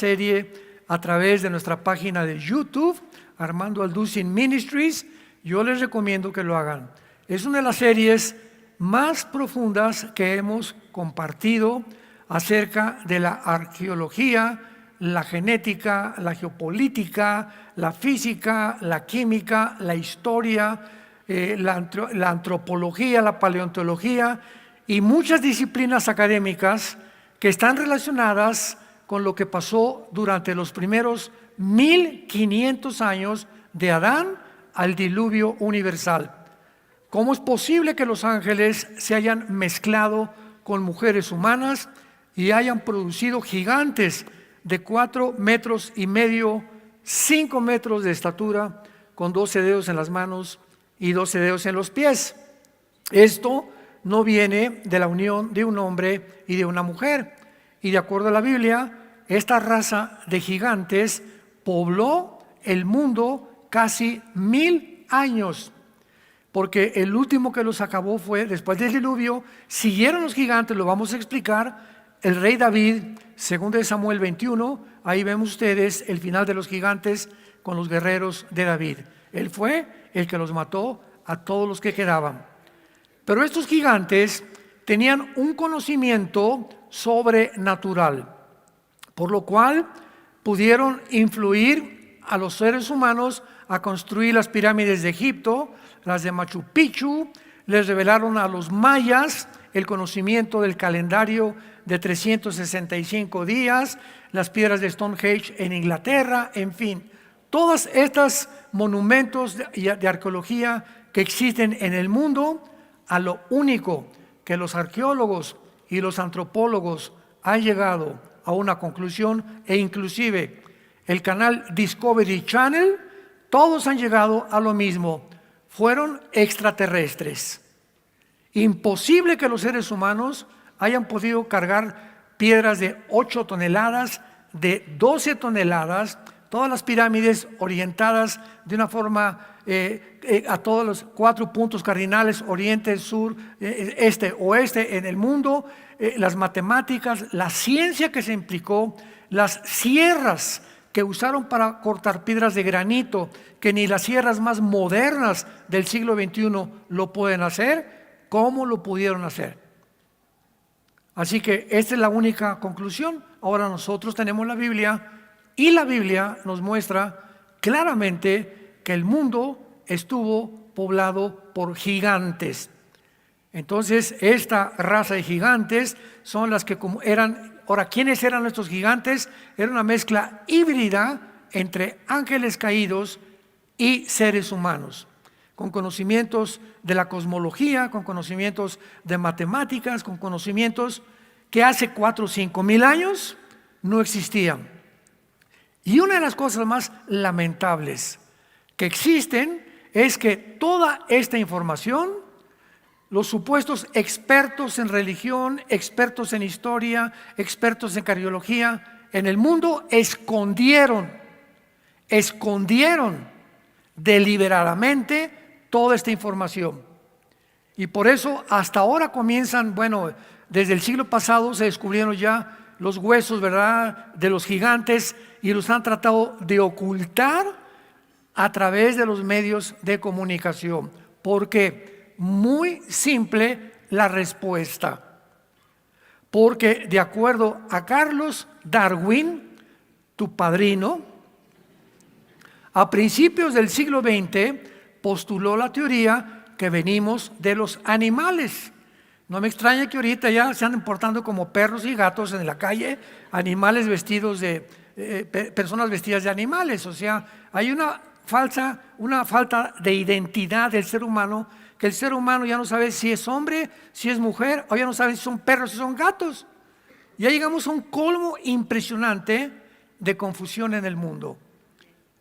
serie a través de nuestra página de YouTube, Armando Alducin Ministries. Yo les recomiendo que lo hagan. Es una de las series más profundas que hemos compartido acerca de la arqueología, la genética, la geopolítica, la física, la química, la historia, la antropología, la paleontología y muchas disciplinas académicas que están relacionadas con lo que pasó durante los primeros 1500 años de Adán al diluvio universal. ¿Cómo es posible que los ángeles se hayan mezclado con mujeres humanas y hayan producido gigantes de 4,5 metros, 5 metros de estatura, con 12 dedos en las manos y 12 dedos en los pies? Esto no viene de la unión de un hombre y de una mujer. Y de acuerdo a la Biblia, esta raza de gigantes pobló el mundo casi 1000 años. Porque el último que los acabó fue, después del diluvio, siguieron los gigantes, lo vamos a explicar, el rey David, segundo de Samuel 21, ahí vemos ustedes el final de los gigantes con los guerreros de David. Él fue el que los mató a todos los que quedaban. Pero estos gigantes tenían un conocimiento sobrenatural, por lo cual pudieron influir a los seres humanos a construir las pirámides de Egipto, las de Machu Picchu. Les revelaron a los mayas el conocimiento del calendario de 365 días, las piedras de Stonehenge en Inglaterra, en fin, todos estos monumentos de arqueología que existen en el mundo. A lo único que los arqueólogos y los antropólogos han llegado a una conclusión, e inclusive el canal Discovery Channel, todos han llegado a lo mismo: fueron extraterrestres. Imposible que los seres humanos hayan podido cargar piedras de 8 toneladas, de 12 toneladas, todas las pirámides orientadas de una forma a todos los 4 puntos cardinales, oriente, sur, este, oeste en el mundo, las matemáticas, la ciencia que se implicó, las sierras que usaron para cortar piedras de granito, que ni las sierras más modernas del siglo XXI lo pueden hacer. ¿Cómo lo pudieron hacer? Así que esta es la única conclusión. Ahora nosotros tenemos la Biblia, y la Biblia nos muestra claramente que el mundo estuvo poblado por gigantes. Entonces, esta raza de gigantes son las que eran. Ahora, ¿quiénes eran estos gigantes? Era una mezcla híbrida entre ángeles caídos y seres humanos, con conocimientos de la cosmología, con conocimientos de matemáticas, con conocimientos que hace 4 o 5 mil años no existían. Y una de las cosas más lamentables que existen es que toda esta información, los supuestos expertos en religión, expertos en historia, expertos en cardiología en el mundo, escondieron deliberadamente toda esta información. Y por eso hasta ahora comienzan, desde el siglo pasado se descubrieron ya los huesos, ¿verdad?, de los gigantes, y los han tratado de ocultar a través de los medios de comunicación. Porque muy simple la respuesta. Porque de acuerdo a Carlos Darwin, tu padrino, a principios del siglo XX postuló la teoría que venimos de los animales. No me extraña que ahorita ya se andan portando como perros y gatos en la calle, animales vestidos de personas vestidas de animales. O sea, hay una falta de identidad del ser humano, que el ser humano ya no sabe si es hombre, si es mujer, o ya no sabe si son perros, si son gatos. Ya llegamos a un colmo impresionante de confusión en el mundo.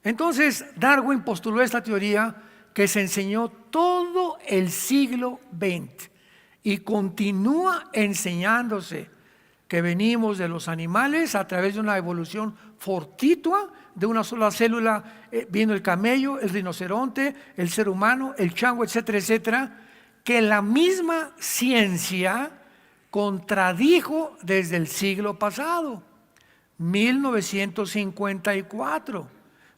Entonces Darwin postuló esta teoría que se enseñó todo el siglo XX y continúa enseñándose, que venimos de los animales a través de una evolución fortuita, de una sola célula vino el camello, el rinoceronte, el ser humano, el chango, etcétera, etcétera, que la misma ciencia contradijo desde el siglo pasado. 1954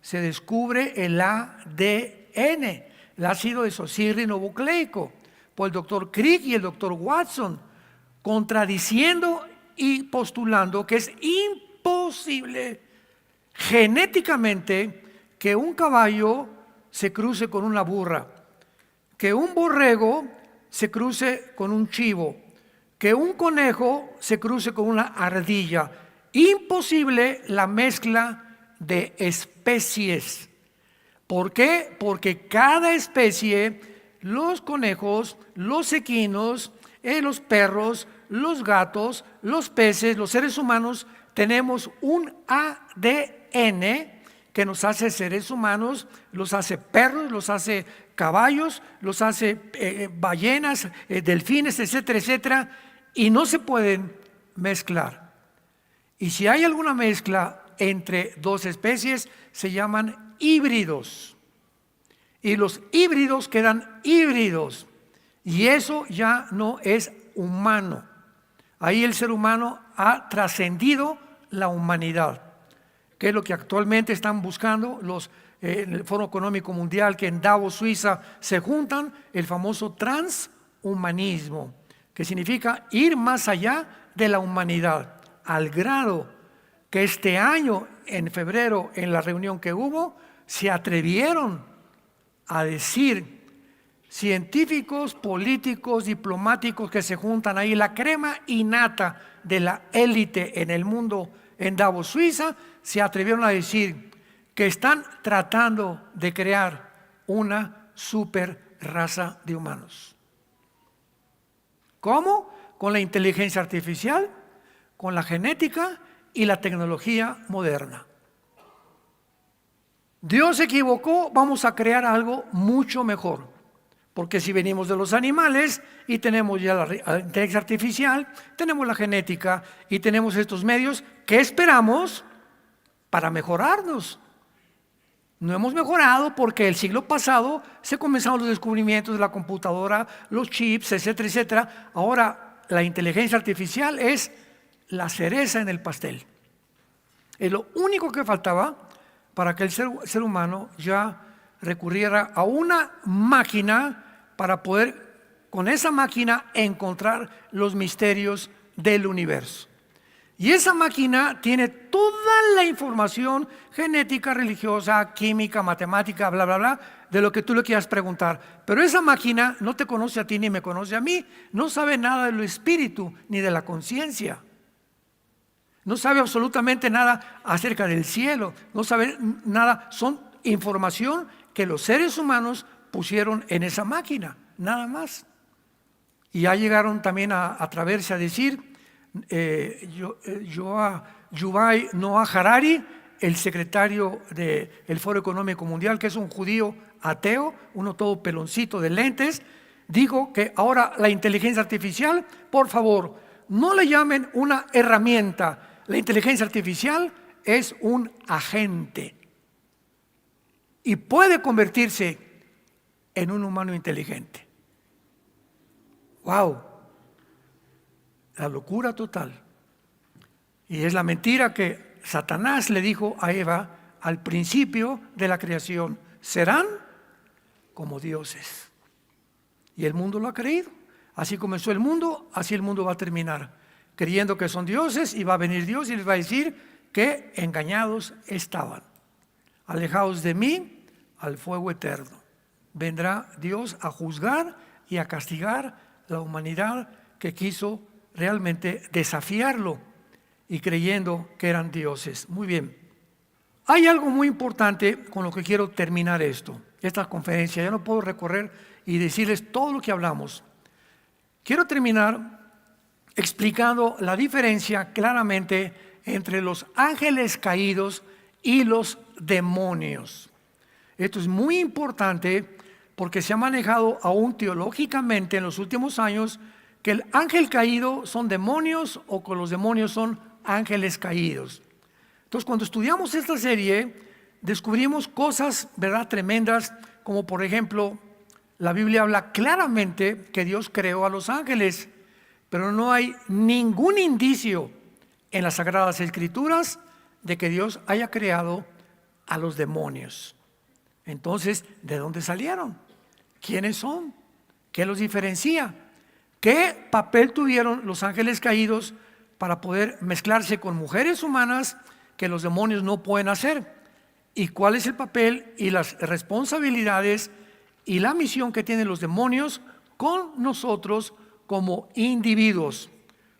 se descubre el ADN, el ácido desoxirribonucleico, por el doctor Crick y el doctor Watson, contradiciendo y postulando que es imposible genéticamente que un caballo se cruce con una burra, que un borrego se cruce con un chivo, que un conejo se cruce con una ardilla. Imposible la mezcla de especies. ¿Por qué? Porque cada especie, los conejos, los equinos, los perros, los gatos, los peces, los seres humanos, tenemos un ADN que nos hace seres humanos, los hace perros, los hace caballos, los hace ballenas, delfines, etcétera, etcétera, y no se pueden mezclar. Y si hay alguna mezcla entre dos especies, se llaman híbridos. Y los híbridos quedan híbridos. Y eso ya no es humano. Ahí el ser humano ha trascendido la humanidad, que es lo que actualmente están buscando el Foro Económico Mundial, que en Davos, Suiza, se juntan, el famoso transhumanismo, que significa ir más allá de la humanidad, al grado que este año, en febrero, en la reunión que hubo, se atrevieron a decir científicos, políticos, diplomáticos que se juntan ahí, la crema innata de la élite en el mundo, en Davos, Suiza, se atrevieron a decir que están tratando de crear una super raza de humanos. ¿Cómo? Con la inteligencia artificial, con la genética y la tecnología moderna. Dios se equivocó, vamos a crear algo mucho mejor. Porque si venimos de los animales y tenemos ya la inteligencia artificial, tenemos la genética y tenemos estos medios, ¿qué esperamos para mejorarnos? No hemos mejorado porque el siglo pasado se comenzaron los descubrimientos de la computadora, los chips, etcétera, etcétera. Ahora la inteligencia artificial es la cereza en el pastel. Es lo único que faltaba para que el ser humano ya recurriera a una máquina para poder con esa máquina encontrar los misterios del universo. Y esa máquina tiene toda la información genética, religiosa, química, matemática, bla, bla, bla, de lo que tú le quieras preguntar. Pero esa máquina no te conoce a ti ni me conoce a mí, no sabe nada del espíritu ni de la conciencia. No sabe absolutamente nada acerca del cielo, no sabe nada, son información que los seres humanos pusieron en esa máquina, nada más. Y ya llegaron también a atreverse a decir, Yuval Noah Harari, el secretario del Foro Económico Mundial, que es un judío ateo, uno todo peloncito de lentes, dijo que ahora la inteligencia artificial, por favor, no le llamen una herramienta. La inteligencia artificial es un agente y puede convertirse en un humano inteligente. ¡Wow! La locura total. Y es la mentira que Satanás le dijo a Eva al principio de la creación: serán como dioses. Y el mundo lo ha creído. Así comenzó el mundo, así el mundo va a terminar, creyendo que son dioses, y va a venir Dios y les va a decir que engañados estaban. Alejaos de mí al fuego eterno. Vendrá Dios a juzgar y a castigar la humanidad que quiso realmente desafiarlo y creyendo que eran dioses. Muy bien. Hay algo muy importante con lo que quiero terminar esta conferencia. Ya no puedo recorrer y decirles todo lo que hablamos. Quiero terminar explicando la diferencia claramente entre los ángeles caídos y los demonios. Esto es muy importante porque se ha manejado aún teológicamente en los últimos años que el ángel caído son demonios o que los demonios son ángeles caídos. Entonces, cuando estudiamos esta serie, descubrimos cosas, ¿verdad?, tremendas, como por ejemplo, la Biblia habla claramente que Dios creó a los ángeles, pero no hay ningún indicio en las Sagradas Escrituras de que Dios haya creado a los demonios. Entonces, ¿de dónde salieron? ¿Quiénes son? ¿Qué los diferencia? ¿Qué papel tuvieron los ángeles caídos para poder mezclarse con mujeres humanas que los demonios no pueden hacer? ¿Y cuál es el papel y las responsabilidades y la misión que tienen los demonios con nosotros como individuos?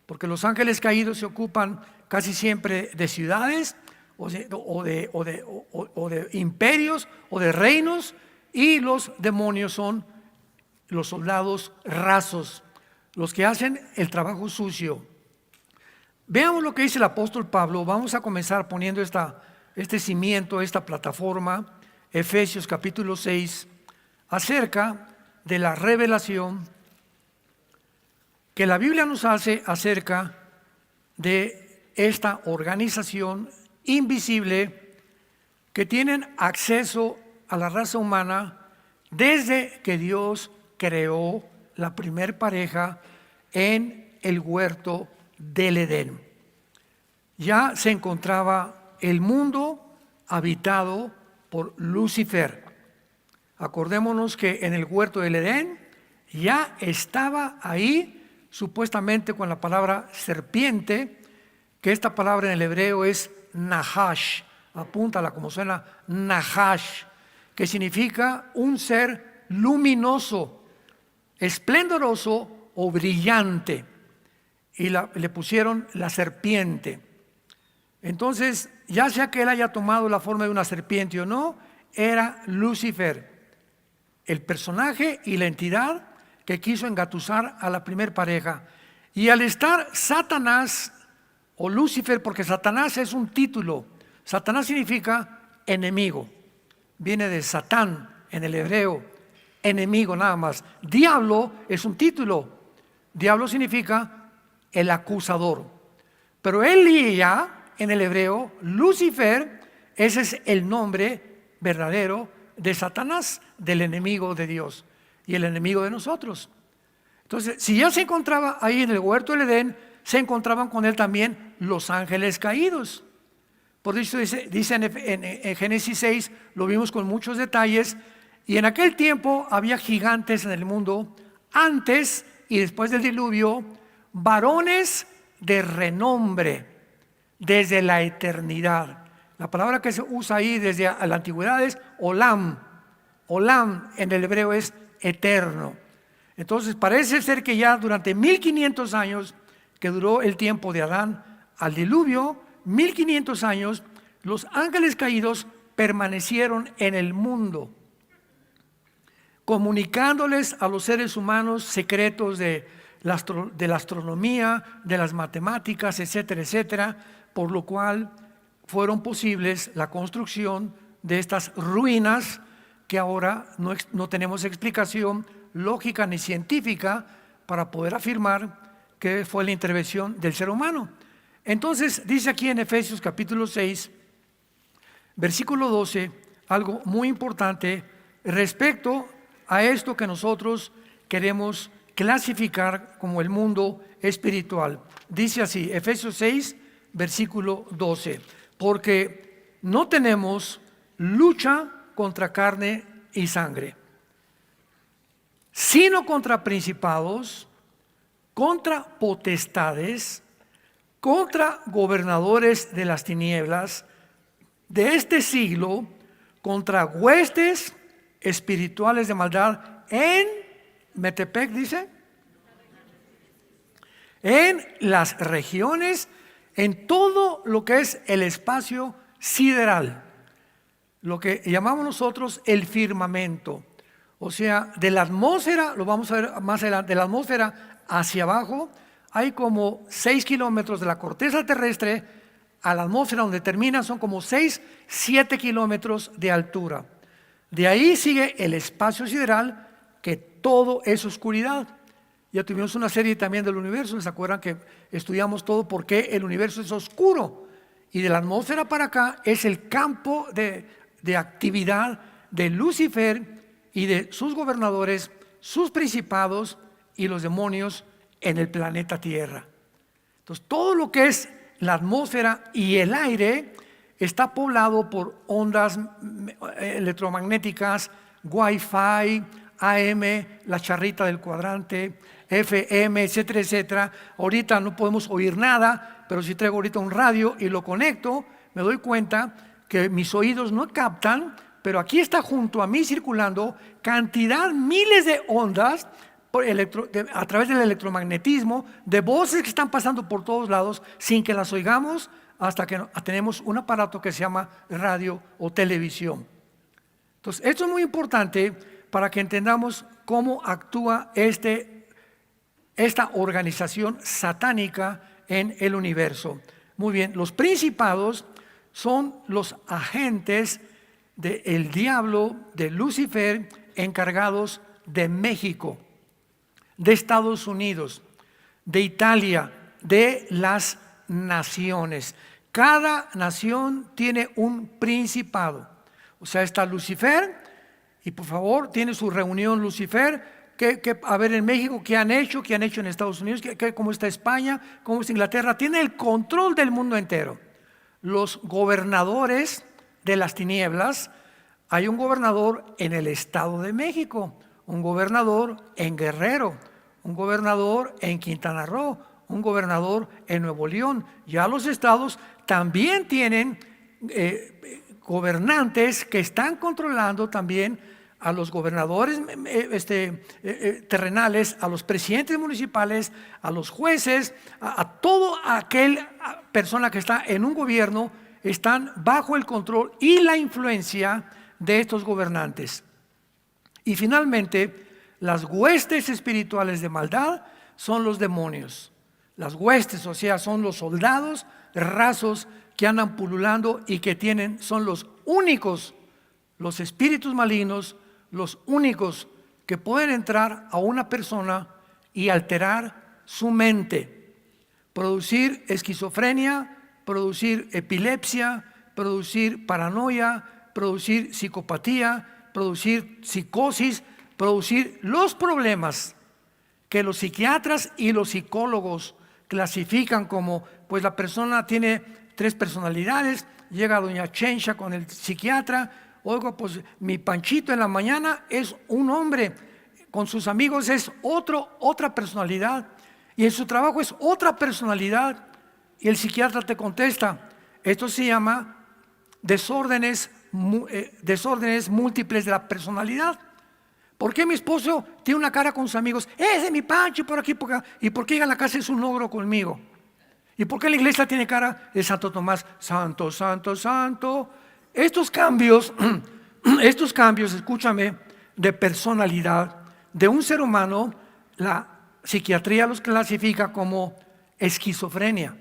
Porque los ángeles caídos se ocupan casi siempre de ciudades o de imperios o de reinos, y los demonios son los soldados rasos, los que hacen el trabajo sucio. Veamos lo que dice el apóstol Pablo. Vamos a comenzar poniendo este cimiento, esta plataforma, Efesios capítulo 6, acerca de la revelación que la Biblia nos hace acerca de esta organización invisible que tienen acceso a la raza humana desde que Dios creó la primer pareja en el huerto del Edén. Ya se encontraba el mundo habitado por Lucifer. Acordémonos que en el huerto del Edén ya estaba ahí, supuestamente con la palabra serpiente, que esta palabra en el hebreo es Nahash, apúntala como suena, Nahash, que significa un ser luminoso, esplendoroso o brillante, y le pusieron la serpiente. Entonces, ya sea que él haya tomado la forma de una serpiente o no, era Lucifer, el personaje y la entidad que quiso engatusar a la primer pareja. Y al estar Satanás o Lucifer, porque Satanás es un título, Satanás significa enemigo, viene de Satán en el hebreo, enemigo nada más. Diablo es un título, diablo significa el acusador, pero Elía en el hebreo, Lucifer, ese es el nombre verdadero de Satanás, del enemigo de Dios y el enemigo de nosotros. Entonces, si ya se encontraba ahí en el huerto del Edén, se encontraban con él también los ángeles caídos. Por eso dice en Génesis 6, lo vimos con muchos detalles, y en aquel tiempo había gigantes en el mundo, antes y después del diluvio, varones de renombre desde la eternidad. La palabra que se usa ahí desde la antigüedad es olam. Olam en el hebreo es eterno. Entonces parece ser que ya durante 1500 años que duró el tiempo de Adán al diluvio, 1500 años, los ángeles caídos permanecieron en el mundo, comunicándoles a los seres humanos secretos de la astronomía, de las matemáticas, etcétera, etcétera, por lo cual fueron posibles la construcción de estas ruinas que ahora no tenemos explicación lógica ni científica para poder afirmar que fue la intervención del ser humano. Entonces dice aquí en Efesios capítulo 6, versículo 12, algo muy importante respecto a esto que nosotros queremos clasificar como el mundo espiritual. Dice así, Efesios 6, versículo 12, porque no tenemos lucha contra carne y sangre, sino contra principados, contra potestades, contra gobernadores de las tinieblas de este siglo, contra huestes espirituales de maldad en Metepec, dice, en las regiones, en todo lo que es el espacio sideral, lo que llamamos nosotros el firmamento. O sea, de la atmósfera, lo vamos a ver más adelante, de la atmósfera hacia abajo, hay como 6 kilómetros de la corteza terrestre a la atmósfera, donde termina, son como 6-7 kilómetros de altura. De ahí sigue el espacio sideral, que todo es oscuridad. Ya tuvimos una serie también del universo, ¿se acuerdan que estudiamos todo por qué el universo es oscuro? Y de la atmósfera para acá es el campo de actividad de Lucifer y de sus gobernadores, sus principados y los demonios en el planeta Tierra. Entonces, todo lo que es la atmósfera y el aire está poblado por ondas electromagnéticas, Wi-Fi, AM, la charrita del cuadrante, FM, etcétera, etcétera. Ahorita no podemos oír nada, pero si traigo ahorita un radio y lo conecto, me doy cuenta que mis oídos no captan, pero aquí está junto a mí circulando cantidad, miles de ondas a través del electromagnetismo, de voces que están pasando por todos lados sin que las oigamos, hasta que tenemos un aparato que se llama radio o televisión. Entonces, esto es muy importante para que entendamos cómo actúa esta organización satánica en el universo. Muy bien, los principados son los agentes del diablo, de Lucifer, encargados de México, de Estados Unidos, de Italia, de las naciones. Cada nación tiene un principado. O sea, está Lucifer, y por favor, tiene su reunión Lucifer. A ver en México, ¿qué han hecho en Estados Unidos? ¿Cómo está España? ¿Cómo está Inglaterra? Tiene el control del mundo entero. Los gobernadores de las tinieblas, hay un gobernador en el Estado de México, un gobernador en Guerrero, un gobernador en Quintana Roo, un gobernador en Nuevo León. Ya los estados también tienen gobernantes que están controlando también a los gobernadores terrenales, a los presidentes municipales, a los jueces, a toda aquella persona que está en un gobierno, están bajo el control y la influencia de estos gobernantes. Y finalmente, las huestes espirituales de maldad son los demonios. Las huestes, o sea, son los soldados rasos que andan pululando y que son los únicos, los espíritus malignos, los únicos que pueden entrar a una persona y alterar su mente, producir esquizofrenia, producir epilepsia, producir paranoia, producir psicopatía, producir psicosis, producir los problemas que los psiquiatras y los psicólogos clasifican como, pues la persona tiene 3 personalidades. Llega doña Chencha con el psiquiatra. Oigo, pues mi Panchito en la mañana es un hombre, con sus amigos es otra personalidad, y en su trabajo es otra personalidad. Y el psiquiatra te contesta, esto se llama desórdenes múltiples de la personalidad. ¿Por qué mi esposo tiene una cara con sus amigos? Ese es mi Pancho por aquí, por acá. ¿Y por qué llega a la casa es un ogro conmigo? ¿Y por qué la iglesia tiene cara de Santo Tomás? Santo, santo, santo. Estos cambios, escúchame, de personalidad de un ser humano, la psiquiatría los clasifica como esquizofrenia,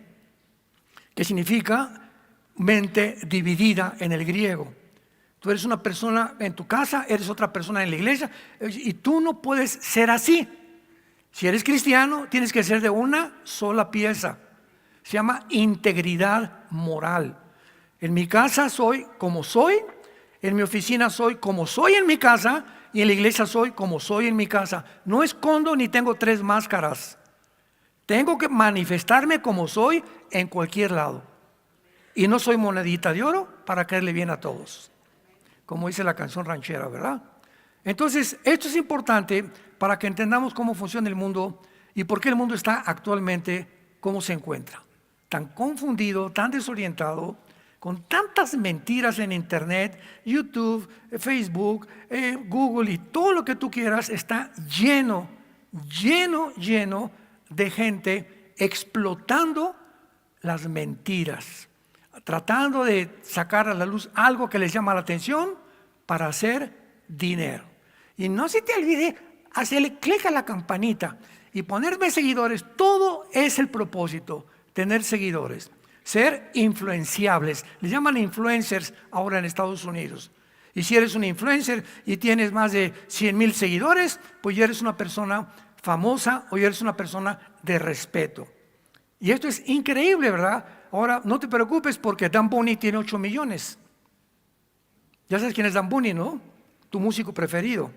que significa mente dividida en el griego. Tú eres una persona en tu casa, eres otra persona en la iglesia, y tú no puedes ser así. Si eres cristiano, tienes que ser de una sola pieza. Se llama integridad moral. En mi casa soy como soy, en mi oficina soy como soy en mi casa, y en la iglesia soy como soy en mi casa. No escondo ni tengo 3 máscaras. Tengo que manifestarme como soy en cualquier lado. Y no soy monedita de oro para caerle bien a todos, como dice la canción ranchera, ¿verdad? Entonces, esto es importante para que entendamos cómo funciona el mundo y por qué el mundo está actualmente como se encuentra. Tan confundido, tan desorientado, con tantas mentiras en internet, YouTube, Facebook, Google y todo lo que tú quieras, está lleno de gente explotando las mentiras, tratando de sacar a la luz algo que les llama la atención para hacer dinero. Y no se te olvide hacerle clic a la campanita y ponerme seguidores. Todo es el propósito, tener seguidores, ser influenciables. Les llaman influencers ahora en Estados Unidos. Y si eres un influencer y tienes más de 100,000 seguidores, pues ya eres una persona famosa o ya eres una persona de respeto. Y esto es increíble, ¿verdad? Ahora, no te preocupes porque Dan Bunny tiene 8 millones. Ya sabes quién es Dan Bunny, ¿no? Tu músico preferido.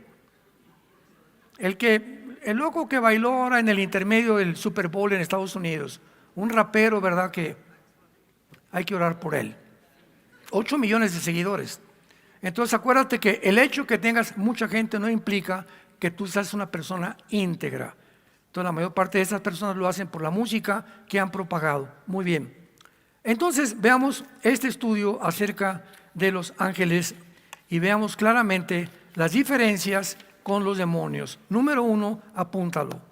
El loco que bailó ahora en el intermedio del Super Bowl en Estados Unidos. Un rapero, ¿verdad? Que hay que orar por él. 8 millones de seguidores. Entonces acuérdate que el hecho que tengas mucha gente no implica que tú seas una persona íntegra. Entonces la mayor parte de esas personas lo hacen por la música que han propagado. Muy bien. Entonces veamos este estudio acerca de los ángeles y veamos claramente las diferencias con los demonios. Número 1, apúntalo.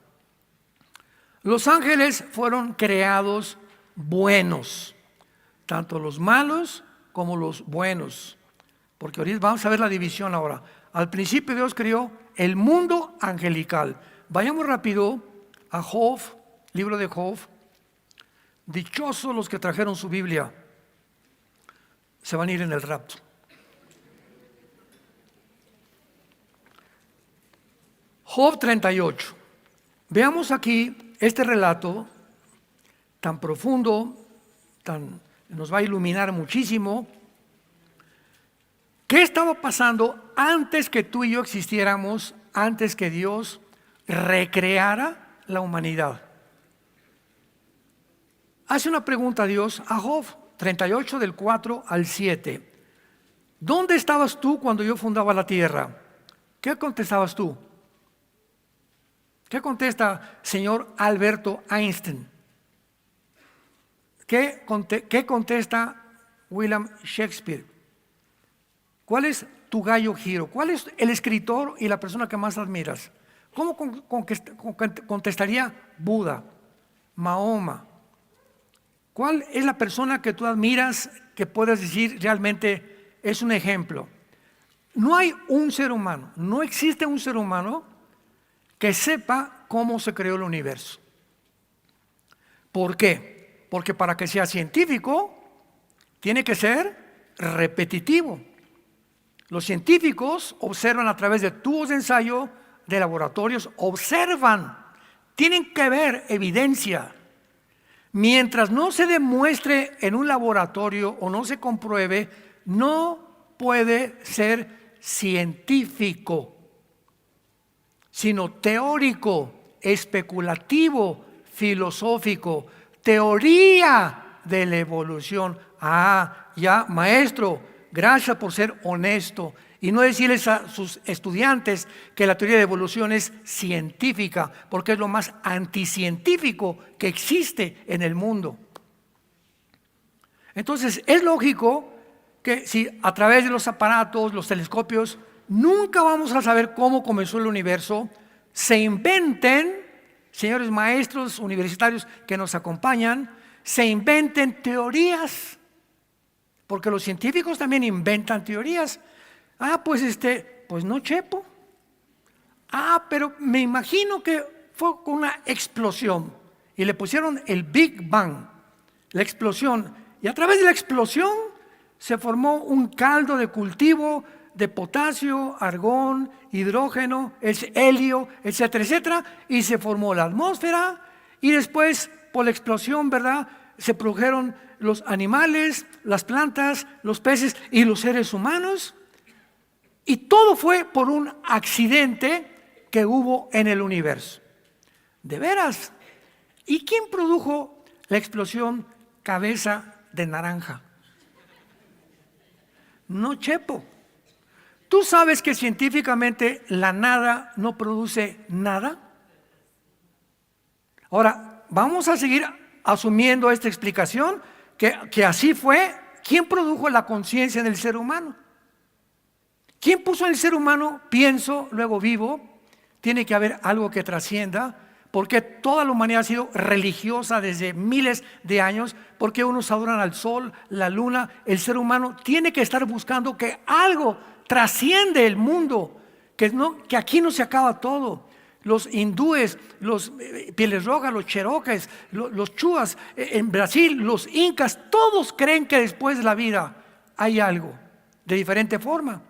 Los ángeles fueron creados buenos, tanto los malos como los buenos. Porque ahorita vamos a ver la división ahora. Al principio Dios creó el mundo angelical. Vayamos rápido a Job, libro de Job. Dichosos los que trajeron su Biblia, se van a ir en el rapto. Job 38. Veamos aquí este relato tan profundo, nos va a iluminar muchísimo. ¿Qué estaba pasando antes que tú y yo existiéramos, antes que Dios recreara la humanidad? Hace una pregunta a Dios a Job 38 del 4 al 7. ¿Dónde estabas tú cuando yo fundaba la tierra? ¿Qué contestabas tú? ¿Qué contesta señor Alberto Einstein? ¿Qué contesta William Shakespeare? ¿Cuál es tu gallo giro? ¿Cuál es el escritor y la persona que más admiras? ¿Cómo contestaría Buda, Mahoma? ¿Cuál es la persona que tú admiras que puedas decir realmente es un ejemplo? No hay un ser humano, no existe un ser humano que sepa cómo se creó el universo. ¿Por qué? Porque para que sea científico tiene que ser repetitivo. Los científicos observan a través de tubos de ensayo, de laboratorios, observan, tienen que ver evidencia. Mientras no se demuestre en un laboratorio o no se compruebe, no puede ser científico, sino teórico, especulativo, filosófico, teoría de la evolución. Ya, maestro, gracias por ser honesto y no decirles a sus estudiantes que la teoría de evolución es científica, porque es lo más anticientífico que existe en el mundo. Entonces es lógico que si a través de los aparatos, los telescopios, nunca vamos a saber cómo comenzó el universo, se inventen, señores maestros universitarios que nos acompañan, se inventen teorías, porque los científicos también inventan teorías. Pues no, Chepo. Pero me imagino que fue con una explosión y le pusieron el Big Bang, la explosión, y a través de la explosión se formó un caldo de cultivo de potasio, argón, hidrógeno, helio, etcétera, etcétera, y se formó la atmósfera y después por la explosión, ¿verdad?, se produjeron los animales, las plantas, los peces y los seres humanos. Y todo fue por un accidente que hubo en el universo. ¿De veras? ¿Y quién produjo la explosión cabeza de naranja? No, Chepo. ¿Tú sabes que científicamente la nada no produce nada? Ahora, vamos a seguir asumiendo esta explicación, que así fue. ¿Quién produjo la conciencia del ser humano? ¿Quién puso en el ser humano, pienso, luego vivo? Tiene que haber algo que trascienda, porque toda la humanidad ha sido religiosa desde miles de años, porque unos adoran al sol, la luna. El ser humano tiene que estar buscando que algo trasciende el mundo, que aquí no se acaba todo. Los hindúes, los pieles rojas, los cherokees, los chuas, en Brasil, los incas, todos creen que después de la vida hay algo, de diferente forma,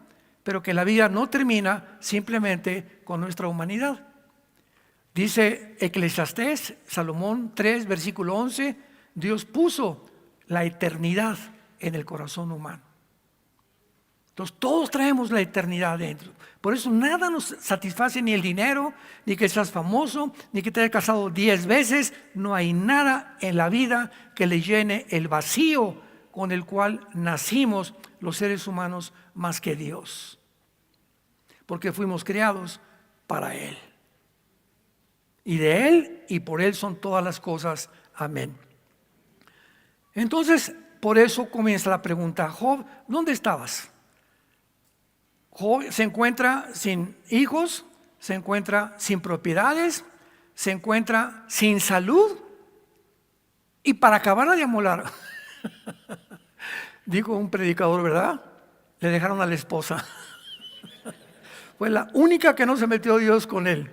pero que la vida no termina simplemente con nuestra humanidad. Dice Eclesiastés, Salomón 3, versículo 11, Dios puso la eternidad en el corazón humano. Entonces todos traemos la eternidad dentro. Por eso nada nos satisface, ni el dinero, ni que seas famoso, ni que te hayas casado 10 veces. No hay nada en la vida que le llene el vacío con el cual nacimos los seres humanos más que Dios, porque fuimos creados para Él. Y de Él y por Él son todas las cosas. Amén. Entonces, por eso comienza la pregunta: Job, ¿dónde estabas? Job se encuentra sin hijos, se encuentra sin propiedades, se encuentra sin salud, y para acabarla de amolar, dijo un predicador, ¿verdad? Le dejaron a la esposa. Fue la única que no se metió Dios con él.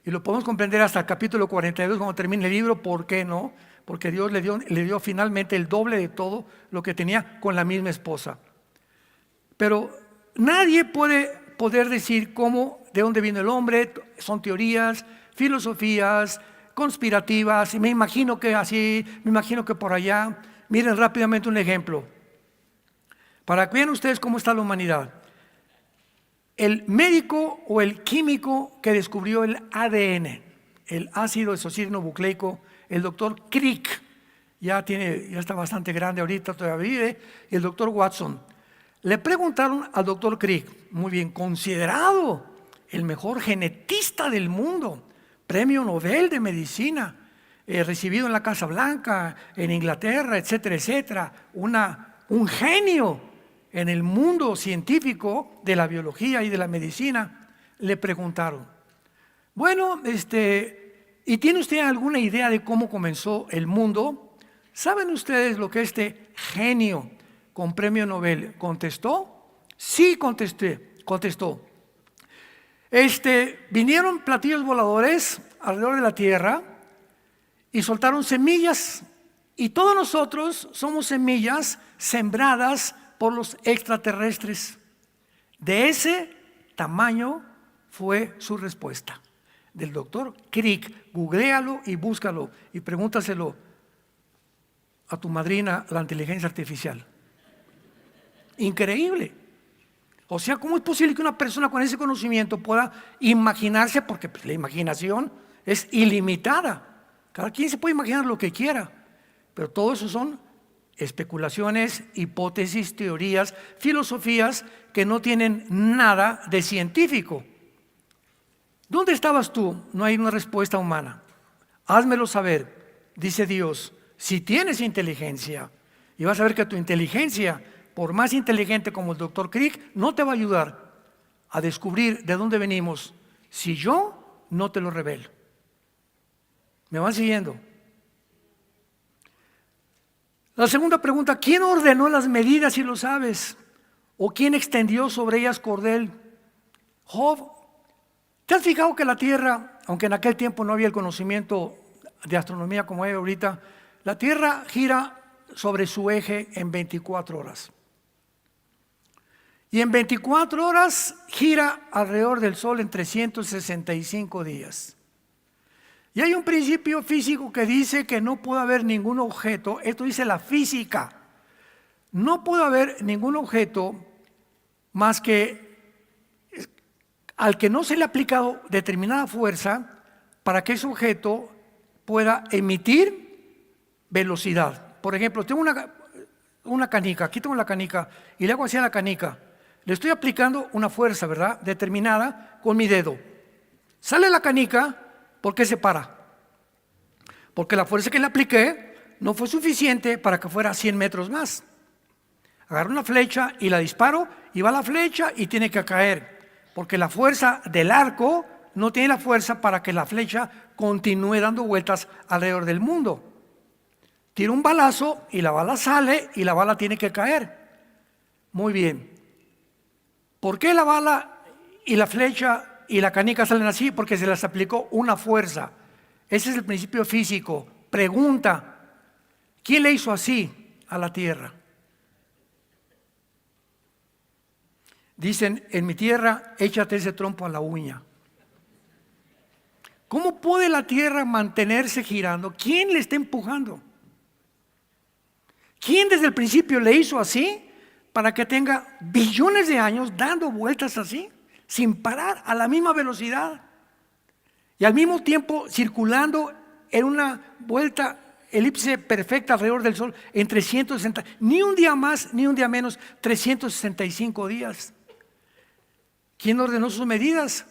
Y lo podemos comprender hasta el capítulo 42, cuando termine el libro. ¿Por qué no? Porque Dios le dio finalmente el doble de todo lo que tenía con la misma esposa. Pero nadie puede poder decir cómo, de dónde vino el hombre. Son teorías, filosofías conspirativas, y me imagino que así, me imagino que por allá. Miren rápidamente un ejemplo, para que vean ustedes cómo está la humanidad. El médico o el químico que descubrió el ADN, el ácido desoxirribonucleico, el doctor Crick, ya está bastante grande ahorita, todavía vive, y el doctor Watson. Le preguntaron al doctor Crick, muy bien, considerado el mejor genetista del mundo, premio Nobel de Medicina, recibido en la Casa Blanca, en Inglaterra, etcétera, etcétera, un genio en el mundo científico de la biología y de la medicina. Le preguntaron, bueno, ¿y tiene usted alguna idea de cómo comenzó el mundo? ¿Saben ustedes lo que este genio con premio Nobel contestó? Sí, contestó. Vinieron platillos voladores alrededor de la tierra y soltaron semillas, y todos nosotros somos semillas sembradas por los extraterrestres. De ese tamaño fue su respuesta del doctor Crick. Googléalo y búscalo y pregúntaselo a tu madrina, la inteligencia artificial. Increíble. O sea, ¿cómo es posible que una persona con ese conocimiento pueda imaginarse? Porque la imaginación es ilimitada. Cada quien se puede imaginar lo que quiera, pero todo eso son especulaciones, hipótesis, teorías, filosofías que no tienen nada de científico. ¿Dónde estabas tú? No hay una respuesta humana. Házmelo saber, dice Dios, si tienes inteligencia, y vas a ver que tu inteligencia, por más inteligente como el doctor Crick, no te va a ayudar a descubrir de dónde venimos si yo no te lo revelo. ¿Me van siguiendo? La segunda pregunta: ¿quién ordenó las medidas, si lo sabes? ¿O quién extendió sobre ellas cordel? Job, ¿te has fijado que la tierra, aunque en aquel tiempo no había el conocimiento de astronomía como hay ahorita, la tierra gira sobre su eje en 24 horas? Y en 24 horas gira alrededor del sol en 365 días. Y hay un principio físico que dice que no puede haber ningún objeto, esto dice la física, no puede haber ningún objeto más que al que no se le ha aplicado determinada fuerza para que ese objeto pueda emitir velocidad. Por ejemplo, tengo una canica, aquí tengo la canica y le hago así a la canica. Le estoy aplicando una fuerza, ¿verdad?, determinada con mi dedo. Sale la canica, ¿por qué se para? Porque la fuerza que le apliqué no fue suficiente para que fuera 100 metros más. Agarro una flecha y la disparo, y va la flecha y tiene que caer, porque la fuerza del arco no tiene la fuerza para que la flecha continúe dando vueltas alrededor del mundo. Tiro un balazo y la bala sale y la bala tiene que caer. Muy bien. ¿Por qué la bala y la flecha y la canica salen así? Porque se les aplicó una fuerza. Ese es el principio físico. Pregunta: ¿quién le hizo así a la tierra? Dicen: en mi tierra échate ese trompo a la uña. ¿Cómo puede la tierra mantenerse girando? ¿Quién le está empujando? ¿Quién desde el principio le hizo así para que tenga billones de años dando vueltas así, sin parar, a la misma velocidad? Y al mismo tiempo circulando en una vuelta elipse perfecta alrededor del Sol en 360, ni un día más, ni un día menos, 365 días. ¿Quién ordenó sus medidas?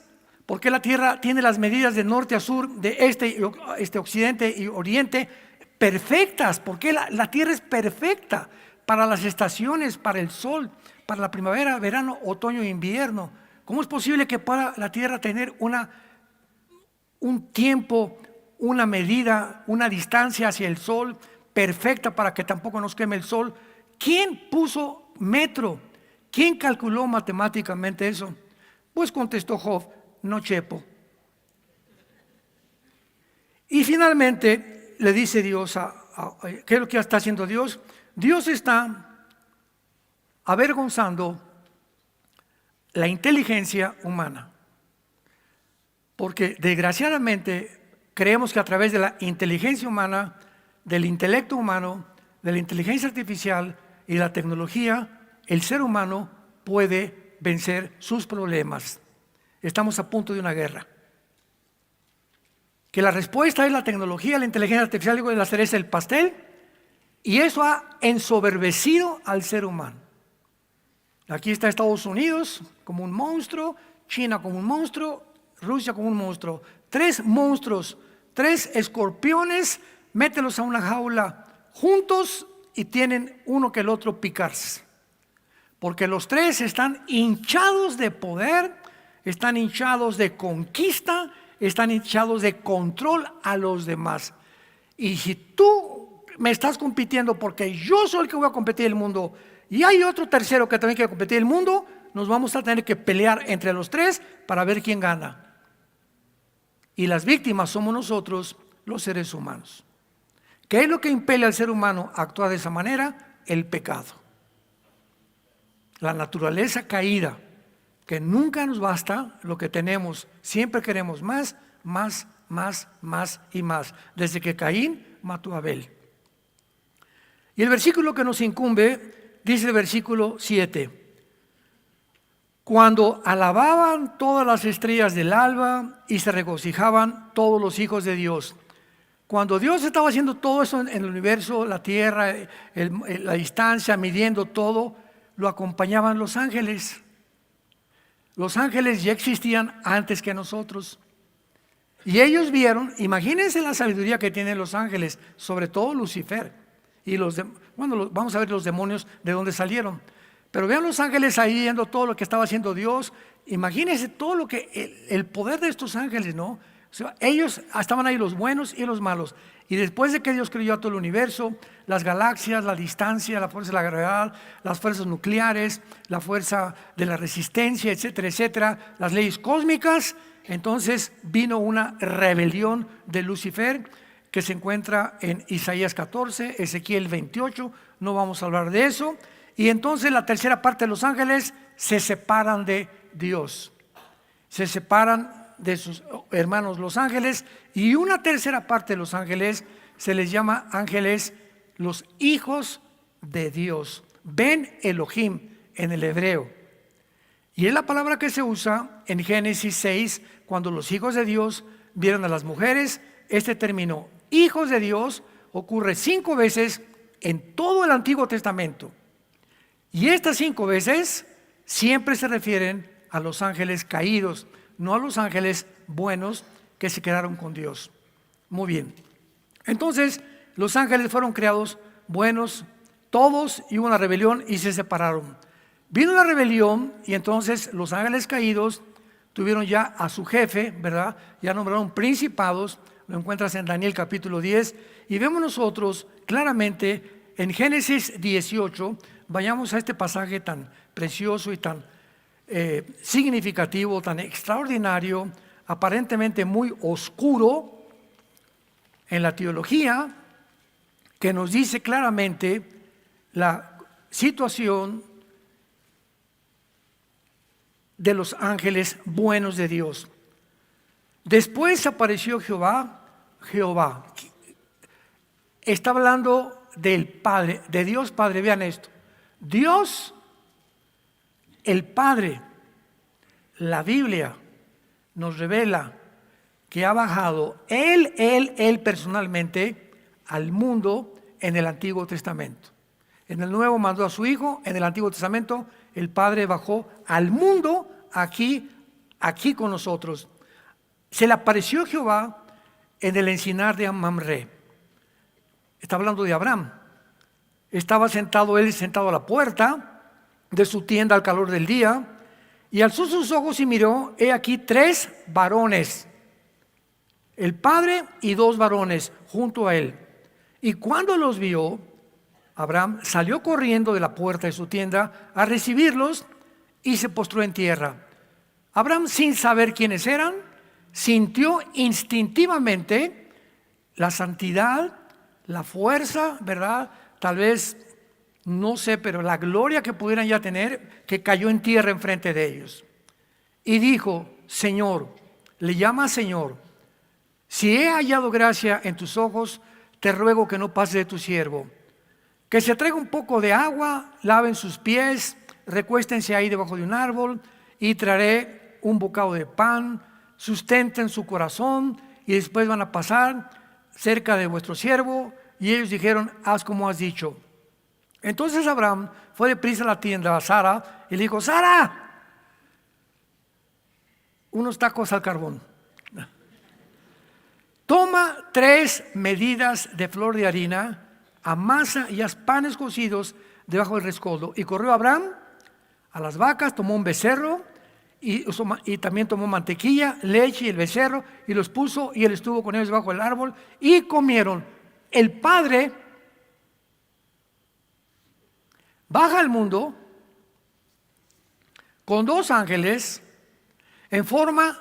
¿Por qué la Tierra tiene las medidas de norte a sur, de occidente y oriente perfectas? ¿Por qué la Tierra es perfecta para las estaciones, para el sol, para la primavera, verano, otoño e invierno? ¿Cómo es posible que pueda la Tierra tener un tiempo, una medida, una distancia hacia el sol perfecta para que tampoco nos queme el sol? ¿Quién puso metro? ¿Quién calculó matemáticamente eso? Pues contestó Job: no chepo. Y finalmente le dice Dios, ¿qué es lo que está haciendo Dios? Dios está avergonzando la inteligencia humana, porque desgraciadamente creemos que a través de la inteligencia humana, del intelecto humano, de la inteligencia artificial y de la tecnología, el ser humano puede vencer sus problemas. Estamos a punto de una guerra. Que la respuesta es la tecnología, la inteligencia artificial, digo, de la cereza del pastel, y eso ha ensoberbecido al ser humano. Aquí está Estados Unidos como un monstruo, China como un monstruo, Rusia como un monstruo. 3 monstruos, 3 escorpiones, mételos a una jaula juntos y tienen uno que el otro picarse. Porque los 3 están hinchados de poder, están hinchados de conquista, están hinchados de control a los demás. Y si tú me estás compitiendo porque yo soy el que voy a competir en el mundo y hay otro tercero que también quiere competir en el mundo, nos vamos a tener que pelear entre los 3 para ver quién gana. Y las víctimas somos nosotros, los seres humanos. ¿Qué es lo que impele al ser humano a actuar de esa manera? El pecado. La naturaleza caída, que nunca nos basta lo que tenemos, siempre queremos más, más, más, más y más, desde que Caín mató a Abel. Y el versículo que nos incumbe, dice el versículo 7, cuando alababan todas las estrellas del alba y se regocijaban todos los hijos de Dios. Cuando Dios estaba haciendo todo eso en el universo, la tierra, la distancia, midiendo todo, lo acompañaban los ángeles. Los ángeles ya existían antes que nosotros. Y ellos vieron, imagínense la sabiduría que tienen los ángeles, sobre todo Lucifer. Y vamos a ver los demonios de dónde salieron. Pero vean los ángeles ahí viendo todo lo que estaba haciendo Dios. Imagínense todo lo que, el poder de estos ángeles, ¿no? O sea, ellos estaban ahí, los buenos y los malos. Y después de que Dios creó todo el universo, las galaxias, la distancia, la fuerza de la gravedad, las fuerzas nucleares, la fuerza de la resistencia, etcétera, etcétera, las leyes cósmicas, entonces vino una rebelión de Lucifer que se encuentra en Isaías 14, Ezequiel 28, no vamos a hablar de eso. Y entonces la tercera parte de los ángeles se separan de Dios, se separan de sus hermanos los ángeles, y una tercera parte de los ángeles se les llama ángeles los hijos de Dios, Ben Elohim en el hebreo. Y es la palabra que se usa en Génesis 6, cuando los hijos de Dios vieron a las mujeres. Este término, hijos de Dios, ocurre 5 veces en todo el Antiguo Testamento. Y estas 5 veces siempre se refieren a los ángeles caídos, no a los ángeles buenos que se quedaron con Dios. Muy bien. Entonces, los ángeles fueron creados buenos, todos, y hubo una rebelión y se separaron. Vino la rebelión y entonces los ángeles caídos tuvieron ya a su jefe, ¿verdad? Ya nombraron principados, lo encuentras en Daniel capítulo 10, y vemos nosotros claramente en Génesis 18, vayamos a este pasaje tan precioso y tan significativo, tan extraordinario, aparentemente muy oscuro en la teología, que nos dice claramente la situación de los ángeles buenos de Dios. Después apareció Jehová. Está hablando del Padre, de Dios Padre. Vean esto. Dios, el Padre, la Biblia nos revela que ha bajado Él personalmente al mundo en el Antiguo Testamento. En el Nuevo mandó a su Hijo, en el Antiguo Testamento el Padre bajó al mundo aquí con nosotros. Se le apareció Jehová en el encinar de Mamre. Está hablando de Abraham. Estaba él sentado a la puerta de su tienda al calor del día, y alzó sus ojos y miró, he aquí 3 varones, el padre y 2 varones junto a él. Y cuando los vio, Abraham salió corriendo de la puerta de su tienda a recibirlos y se postró en tierra. Abraham, sin saber quiénes eran, sintió instintivamente la santidad, la fuerza, ¿verdad? Tal vez, no sé, pero la gloria que pudieran ya tener, que cayó en tierra enfrente de ellos. Y dijo, Señor, le llama Señor, si he hallado gracia en tus ojos, te ruego que no pase de tu siervo. Que se traiga un poco de agua, laven sus pies, recuéstense ahí debajo de un árbol, y traeré un bocado de pan, sustenten su corazón, y después van a pasar cerca de vuestro siervo. Y ellos dijeron, haz como has dicho. Entonces Abraham fue deprisa a la tienda a Sara y le dijo, Sara, unos tacos al carbón. Toma 3 medidas de flor de harina, amasa y haz panes cocidos debajo del rescoldo. Y corrió Abraham a las vacas, tomó un becerro y también tomó mantequilla, leche y el becerro, y los puso, y él estuvo con ellos debajo del árbol y comieron. El Padre baja al mundo con 2 ángeles en forma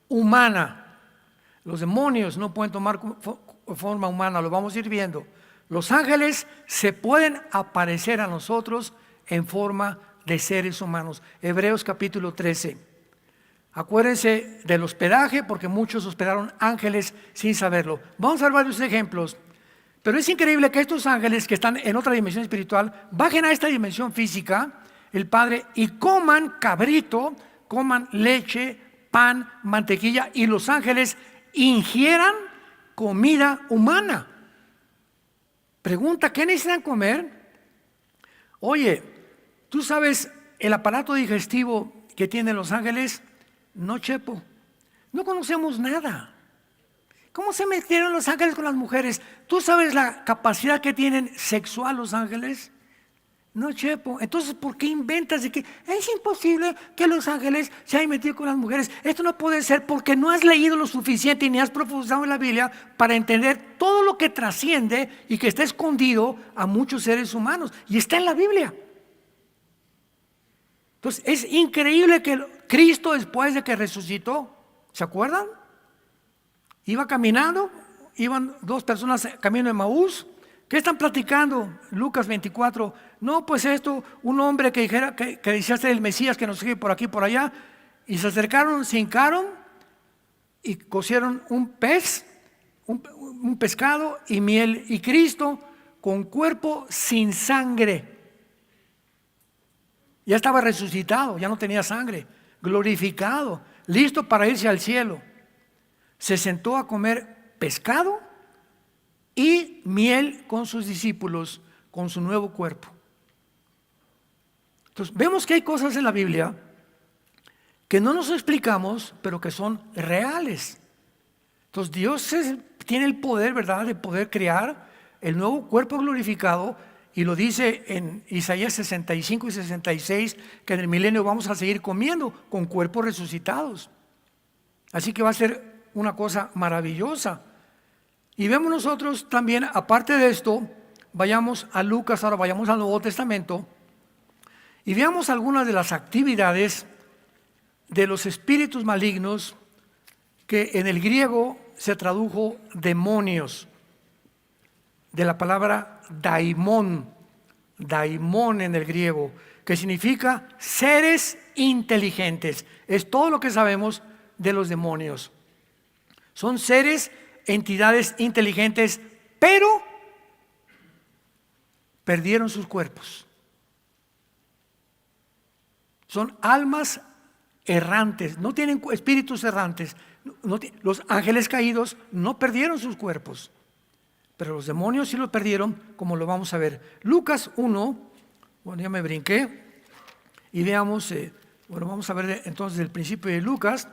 humana. Los demonios no pueden tomar forma humana, lo vamos a ir viendo. Los ángeles se pueden aparecer a nosotros en forma de seres humanos. Hebreos capítulo 13. Acuérdense del hospedaje, porque muchos hospedaron ángeles sin saberlo. Vamos a ver varios ejemplos. Pero es increíble que estos ángeles que están en otra dimensión espiritual bajen a esta dimensión física, el Padre, y coman cabrito, coman leche, pan, mantequilla, y los ángeles ingieran comida humana. Pregunta, ¿qué necesitan comer? Oye, ¿tú sabes el aparato digestivo que tienen los ángeles? No, Chepo, no conocemos nada. ¿Cómo se metieron los ángeles con las mujeres? ¿Tú sabes la capacidad que tienen sexual los ángeles? No, Chepo. Entonces, ¿por qué inventas de que es imposible que los ángeles se hayan metido con las mujeres? Esto no puede ser, porque no has leído lo suficiente y ni has profundizado en la Biblia para entender todo lo que trasciende y que está escondido a muchos seres humanos. Y está en la Biblia. Entonces, es increíble que Cristo, después de que resucitó, ¿se acuerdan? Iba caminando, iban 2 personas camino de Emaús. ¿Qué están platicando? Lucas 24. No, pues esto, un hombre que dijera que decía ser el Mesías, que nos sigue por aquí por allá, y se acercaron, se hincaron y cocieron un pez, un pescado y miel, y Cristo con cuerpo sin sangre. Ya estaba resucitado, ya no tenía sangre, glorificado, listo para irse al cielo. Se sentó a comer pescado y miel con sus discípulos, con su nuevo cuerpo. Entonces, vemos que hay cosas en la Biblia que no nos explicamos, pero que son reales. Entonces, Dios tiene el poder, ¿verdad?, de poder crear el nuevo cuerpo glorificado. Y lo dice en Isaías 65 y 66, que en el milenio vamos a seguir comiendo con cuerpos resucitados. Así que va a ser una cosa maravillosa. Y vemos nosotros también, aparte de esto, vayamos a Lucas, ahora vayamos al Nuevo Testamento, y veamos algunas de las actividades de los espíritus malignos, que en el griego se tradujo demonios, de la palabra daimón en el griego, que significa seres inteligentes. Es todo lo que sabemos de los demonios. Son seres, entidades inteligentes, pero perdieron sus cuerpos. Son almas errantes, no tienen espíritus errantes. Los ángeles caídos no perdieron sus cuerpos. pero los demonios sí lo perdieron, como lo vamos a ver. Lucas 1, bueno, ya me brinqué, y veamos, vamos a ver entonces el principio de Lucas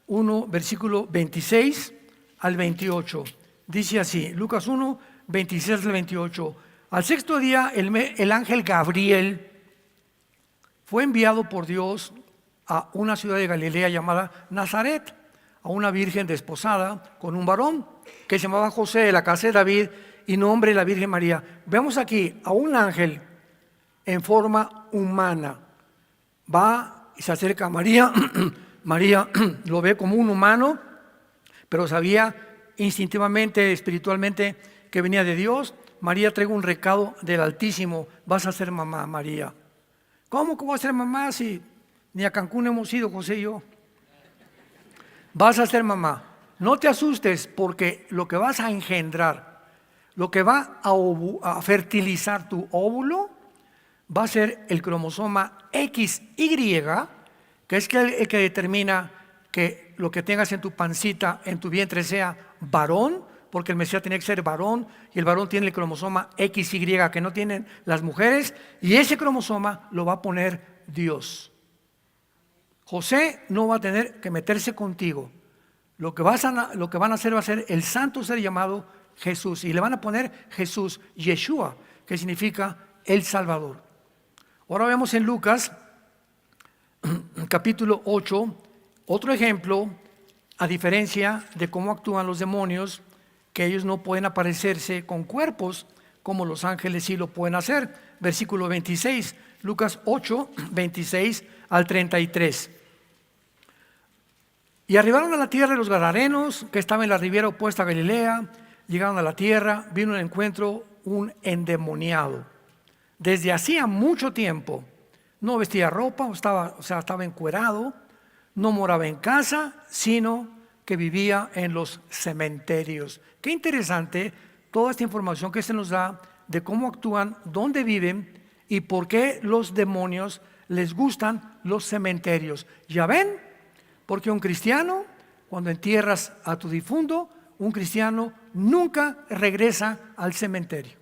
1, versículo 26 al 28. Dice así, Lucas 1, 26 al 28. Al sexto día el ángel Gabriel fue enviado por Dios a una ciudad de Galilea llamada Nazaret, a una virgen desposada con un varón que se llamaba José, de la casa de David, y nombre la Virgen María. Vemos aquí a un ángel en forma humana. Va y se acerca a María. María lo ve como un humano, pero sabía instintivamente, espiritualmente, que venía de Dios. María trae un recado del Altísimo: vas a ser mamá, María. ¿Cómo que voy a ser mamá si ni a Cancún hemos ido, José y yo? Vas a ser mamá. No te asustes, porque lo que vas a engendrar, lo que va a fertilizar tu óvulo, va a ser el cromosoma XY, que es el que determina que lo que tengas en tu pancita, en tu vientre, sea varón, porque el Mesías tenía que ser varón, y el varón tiene el cromosoma XY que no tienen las mujeres, y ese cromosoma lo va a poner Dios. José no va a tener que meterse contigo. Lo que van a hacer va a ser el santo ser llamado Jesús, y le van a poner Jesús, Yeshua, que significa el Salvador. Ahora vemos en Lucas capítulo 8 otro ejemplo, a diferencia de cómo actúan los demonios, que ellos no pueden aparecerse con cuerpos como los ángeles sí lo pueden hacer. Versículo 26, Lucas 8, 26 al 33. Y arribaron a la tierra de los Gadarenos, que estaba en la ribera opuesta a Galilea. Llegaron a la tierra, vino al encuentro un endemoniado. Desde hacía mucho tiempo no vestía ropa, estaba encuerado, no moraba en casa, sino que vivía en los cementerios. Qué interesante toda esta información que se nos da de cómo actúan, dónde viven y por qué los demonios les gustan los cementerios. ¿Ya ven? Porque un cristiano, cuando entierras a tu difunto, un cristiano nunca regresa al cementerio.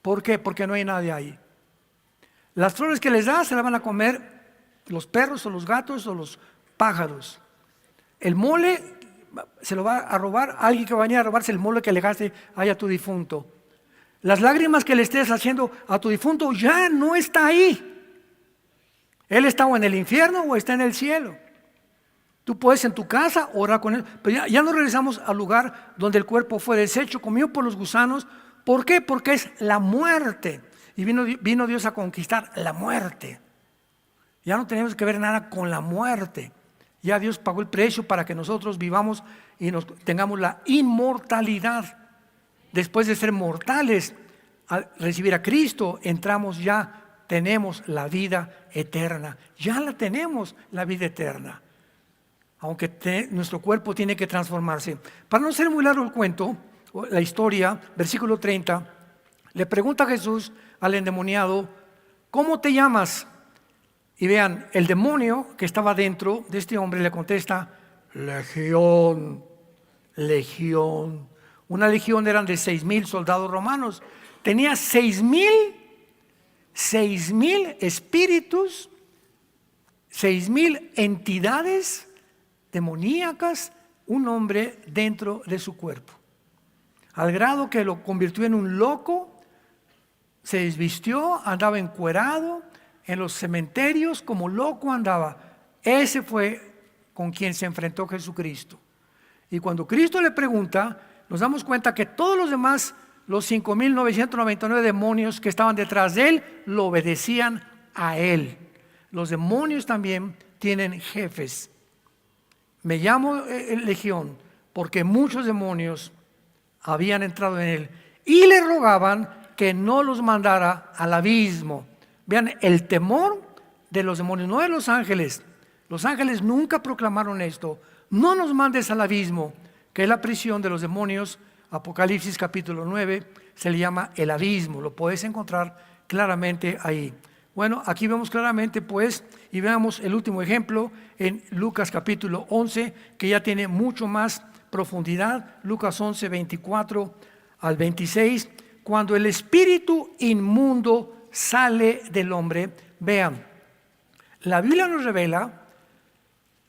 ¿Por qué? Porque no hay nadie ahí. Las flores que les da se las van a comer los perros o los gatos o los pájaros. El mole se lo va a robar alguien que va a venir a robarse el mole que le gaste ahí a tu difunto. Las lágrimas que le estés haciendo a tu difunto ya no está ahí. Él está o en el infierno o está en el cielo. Tú puedes en tu casa orar con él, pero ya no regresamos al lugar donde el cuerpo fue deshecho, comido por los gusanos. ¿Por qué? Porque es la muerte. Y vino Dios a conquistar la muerte. Ya no tenemos que ver nada con la muerte. Ya Dios pagó el precio para que nosotros vivamos y tengamos la inmortalidad. Después de ser mortales, al recibir a Cristo, tenemos la vida eterna. Ya la tenemos, la vida eterna. Aunque nuestro cuerpo tiene que transformarse. Para no ser muy largo el cuento, la historia, versículo 30, le pregunta a Jesús al endemoniado: ¿cómo te llamas? Y vean, el demonio que estaba dentro de este hombre le contesta: Legión, legión. Una legión eran de 6,000 soldados romanos. Tenía 6,000 espíritus, 6,000 entidades demoníacas, un hombre dentro de su cuerpo. Al grado que lo convirtió en un loco, se desvistió, andaba encuerado en los cementerios, como loco andaba. Ese fue con quien se enfrentó Jesucristo. Y cuando Cristo le pregunta, nos damos cuenta que todos los demás, los 5,999 demonios que estaban detrás de él, lo obedecían a él. Los demonios también tienen jefes. Me llamo Legión porque muchos demonios habían entrado en él y le rogaban que no los mandara al abismo. Vean el temor de los demonios, no de los ángeles. Los ángeles nunca proclamaron esto: no nos mandes al abismo, que es la prisión de los demonios. Apocalipsis capítulo 9 se le llama el abismo, lo puedes encontrar claramente ahí. Bueno, aquí vemos claramente pues, y veamos el último ejemplo en Lucas capítulo 11, que ya tiene mucho más profundidad. Lucas 11, 24 al 26, cuando el espíritu inmundo sale del hombre. Vean, la Biblia nos revela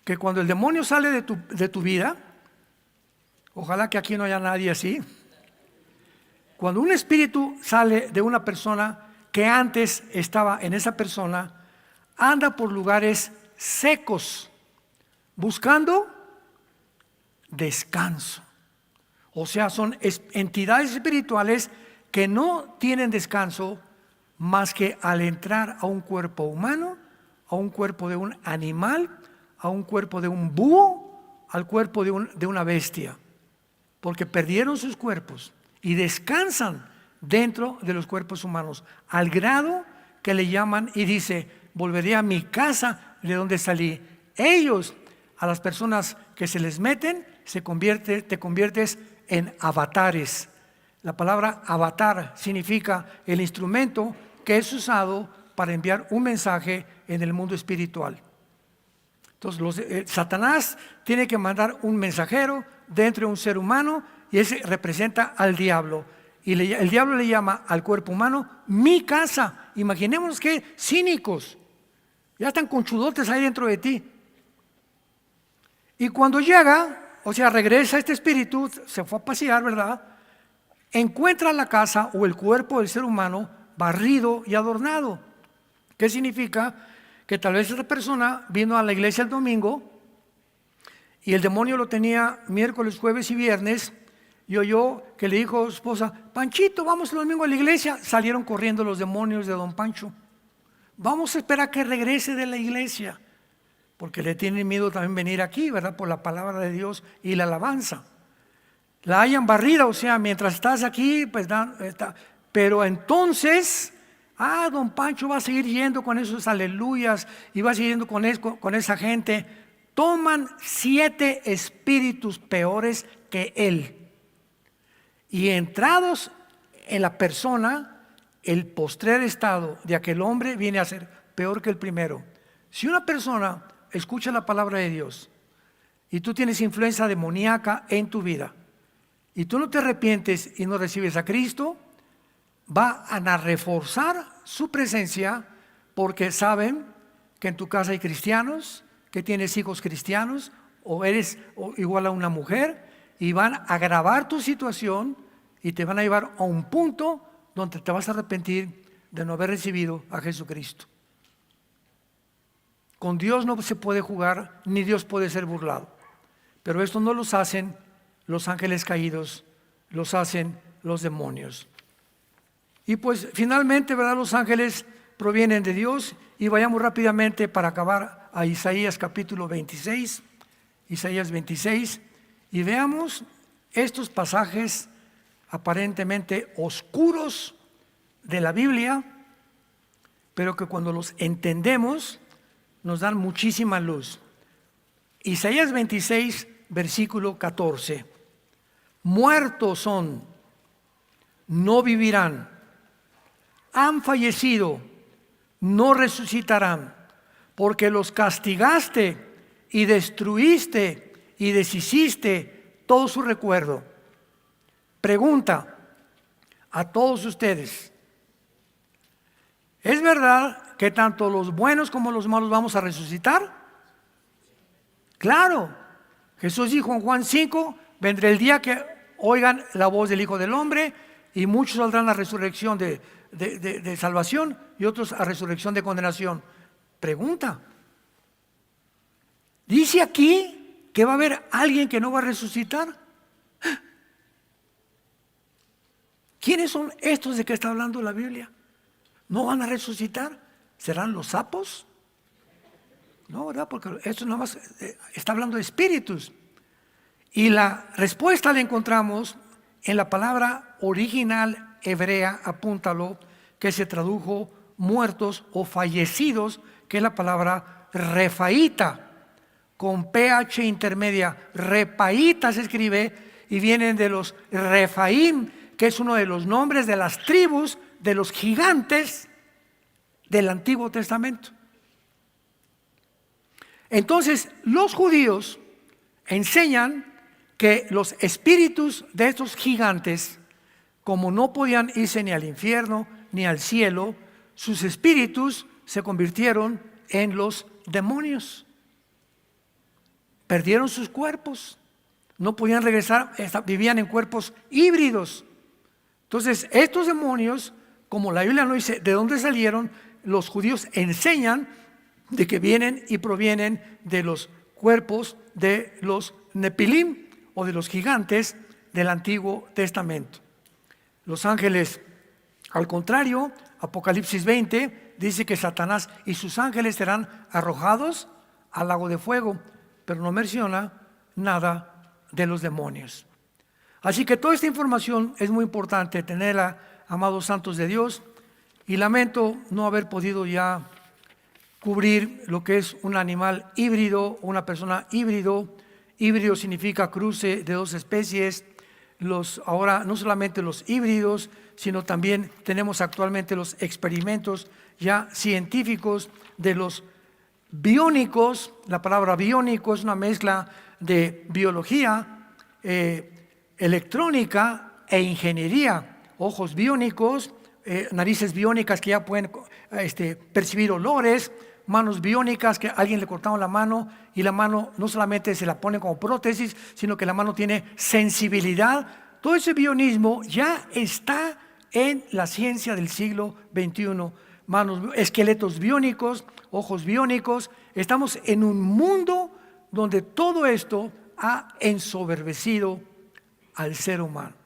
que cuando el demonio sale de tu vida, ojalá que aquí no haya nadie así, cuando un espíritu sale de una persona que antes estaba en esa persona, anda por lugares secos, buscando descanso. O sea, son entidades espirituales que no tienen descanso más que al entrar a un cuerpo humano, a un cuerpo de un animal, a un cuerpo de un búho, al cuerpo de una bestia, porque perdieron sus cuerpos y descansan dentro de los cuerpos humanos, al grado que le llaman y dice: volveré a mi casa de donde salí. Ellos, a las personas que se les meten, te conviertes en avatares. La palabra avatar significa el instrumento que es usado para enviar un mensaje en el mundo espiritual. Entonces, Satanás tiene que mandar un mensajero dentro de un ser humano, y ese representa al diablo. Y el diablo le llama al cuerpo humano mi casa. Imaginémonos que cínicos, ya están conchudotes ahí dentro de ti. Y cuando llega, o sea, regresa este espíritu, se fue a pasear, ¿verdad? Encuentra la casa o el cuerpo del ser humano barrido y adornado. ¿Qué significa? Que tal vez esa persona vino a la iglesia el domingo y el demonio lo tenía miércoles, jueves y viernes, y oyó que le dijo a su esposa: Panchito, vamos el domingo a la iglesia. Salieron corriendo los demonios de don Pancho. Vamos a esperar que regrese de la iglesia, porque le tienen miedo también venir aquí, ¿verdad? Por la palabra de Dios y la alabanza. La hayan barrida, o sea, mientras estás aquí, pues pero entonces, don Pancho va a seguir yendo con esos aleluyas y va a seguir yendo con esa gente. Toman 7 espíritus peores que él. Y entrados en la persona, el postrer estado de aquel hombre viene a ser peor que el primero. Si una persona escucha la palabra de Dios y tú tienes influencia demoníaca en tu vida y tú no te arrepientes y no recibes a Cristo, va a reforzar su presencia, porque saben que en tu casa hay cristianos, que tienes hijos cristianos, o eres igual a una mujer, y van a agravar tu situación y te van a llevar a un punto donde te vas a arrepentir de no haber recibido a Jesucristo. Con Dios no se puede jugar, ni Dios puede ser burlado. Pero esto no los hacen los ángeles caídos, los hacen los demonios. Y pues finalmente, ¿verdad? Los ángeles provienen de Dios. Y vayamos rápidamente para acabar a Isaías capítulo 26. Isaías 26. Y veamos estos pasajes aparentemente oscuros de la Biblia, pero que cuando los entendemos nos dan muchísima luz. Isaías 26, versículo 14. Muertos son, no vivirán. Han fallecido, no resucitarán, porque los castigaste y destruiste y deshiciste todo su recuerdo. Pregunta a todos ustedes: ¿es verdad que tanto los buenos como los malos vamos a resucitar? Claro. Jesús dijo en Juan 5: vendrá el día que oigan la voz del Hijo del Hombre, y muchos saldrán a resurrección de salvación y otros a resurrección de condenación. Pregunta: ¿dice aquí que va a haber alguien que no va a resucitar? ¿Quiénes son estos de que está hablando la Biblia? ¿No van a resucitar? ¿Serán los sapos? No, ¿verdad? Porque esto nada más está hablando de espíritus. Y la respuesta la encontramos en la palabra original hebrea, apúntalo, que se tradujo muertos o fallecidos, que es la palabra refaíta, con PH intermedia. Repaíta se escribe y vienen de los Refaim, que es uno de los nombres de las tribus de los gigantes del Antiguo Testamento. Entonces, los judíos enseñan que los espíritus de estos gigantes como no podían irse ni al infierno ni al cielo, sus espíritus se convirtieron en los demonios. Perdieron sus cuerpos, no podían regresar, vivían en cuerpos híbridos. Entonces, estos demonios, como la Biblia no dice de dónde salieron, los judíos enseñan de que vienen y provienen de los cuerpos de los Nepilim o de los gigantes del Antiguo Testamento. Los ángeles, al contrario, Apocalipsis 20 dice que Satanás y sus ángeles serán arrojados al lago de fuego, pero no menciona nada de los demonios. Así que toda esta información es muy importante tenerla, amados santos de Dios, y lamento no haber podido ya cubrir lo que es un animal híbrido, una persona híbrido. Híbrido significa cruce de dos especies. Ahora no solamente los híbridos, sino también tenemos actualmente los experimentos ya científicos de los biónicos. La palabra biónico es una mezcla de biología, electrónica e ingeniería. Ojos biónicos, narices biónicas que ya pueden percibir olores, manos biónicas que a alguien le cortaron la mano y la mano no solamente se la pone como prótesis, sino que la mano tiene sensibilidad. Todo ese bionismo ya está en la ciencia del siglo XXI. Esqueletos biónicos, ojos biónicos. Estamos en un mundo donde todo esto ha ensoberbecido al ser humano.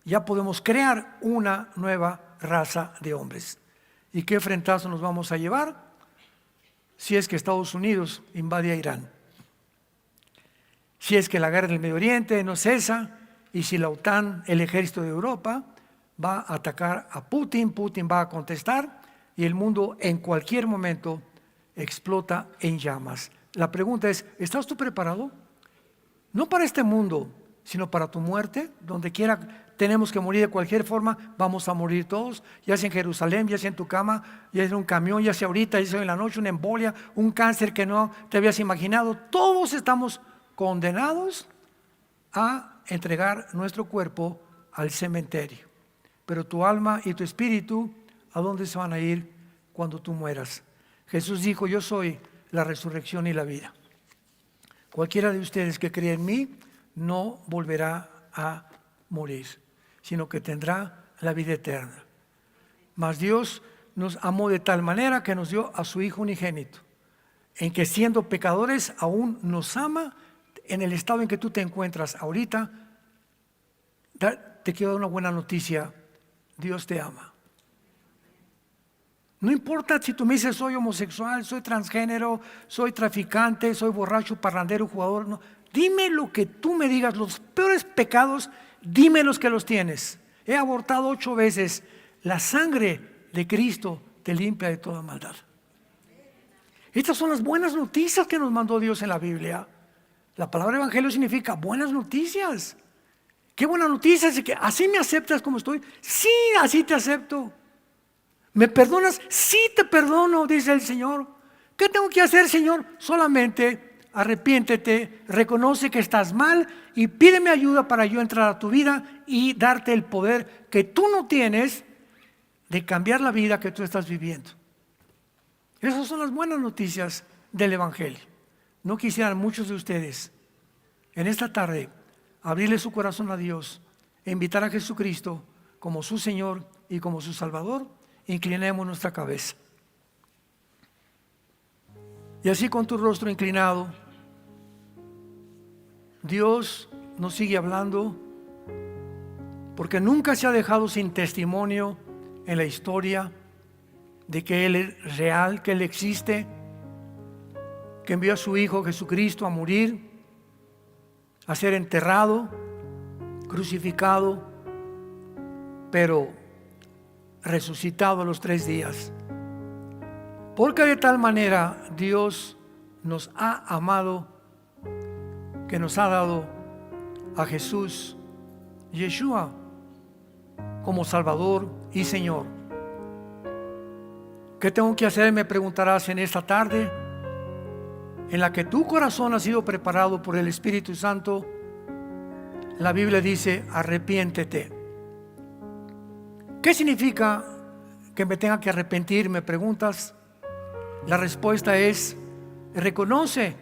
Ya podemos crear una nueva raza de hombres. ¿Y qué frentazo nos vamos a llevar si es que Estados Unidos invade a Irán? Si es que la guerra en el Medio Oriente no cesa, y si la OTAN, el ejército de Europa, va a atacar a Putin, Putin va a contestar y el mundo en cualquier momento explota en llamas. La pregunta es, ¿estás tú preparado? No para este mundo, sino para tu muerte. Donde quiera tenemos que morir de cualquier forma, vamos a morir todos, ya sea en Jerusalén, ya sea en tu cama, ya sea en un camión, ya sea ahorita, ya sea en la noche, una embolia, un cáncer que no te habías imaginado. Todos estamos condenados a entregar nuestro cuerpo al cementerio. Pero tu alma y tu espíritu, ¿a dónde se van a ir cuando tú mueras? Jesús dijo, yo soy la resurrección y la vida. Cualquiera de ustedes que cree en mí no volverá a morir, sino que tendrá la vida eterna. Mas Dios nos amó de tal manera que nos dio a su Hijo unigénito, en que siendo pecadores aún nos ama. En el estado en que tú te encuentras ahorita, te quiero dar una buena noticia: Dios te ama. No importa si tú me dices soy homosexual, soy transgénero, soy traficante, soy borracho, parrandero, jugador. No. Dime lo que tú me digas, los peores pecados, dime los que los tienes. He abortado 8 veces. La sangre de Cristo te limpia de toda maldad. Estas son las buenas noticias que nos mandó Dios en la Biblia. La palabra evangelio significa buenas noticias. Qué buena noticia es que así me aceptas como estoy. Sí, así te acepto. ¿Me perdonas? Sí, te perdono, dice el Señor. ¿Qué tengo que hacer, Señor? Solamente arrepiéntete, reconoce que estás mal y pídeme ayuda para yo entrar a tu vida y darte el poder que tú no tienes de cambiar la vida que tú estás viviendo. Esas son las buenas noticias del evangelio. No quisieran muchos de ustedes en esta tarde abrirle su corazón a Dios e invitar a Jesucristo como su Señor y como su Salvador. Inclinemos nuestra cabeza. Y así con tu rostro inclinado, Dios nos sigue hablando, porque nunca se ha dejado sin testimonio en la historia de que Él es real, que Él existe, que envió a su Hijo Jesucristo a morir, a ser enterrado, crucificado, pero resucitado a los 3 días. Porque de tal manera Dios nos ha amado, que nos ha dado a Jesús, Yeshua, como Salvador y Señor. ¿Qué tengo que hacer? Me preguntarás en esta tarde, en la que tu corazón ha sido preparado por el Espíritu Santo. La Biblia dice, arrepiéntete ¿Qué significa que me tenga que arrepentir? Me preguntas. La respuesta es: reconoce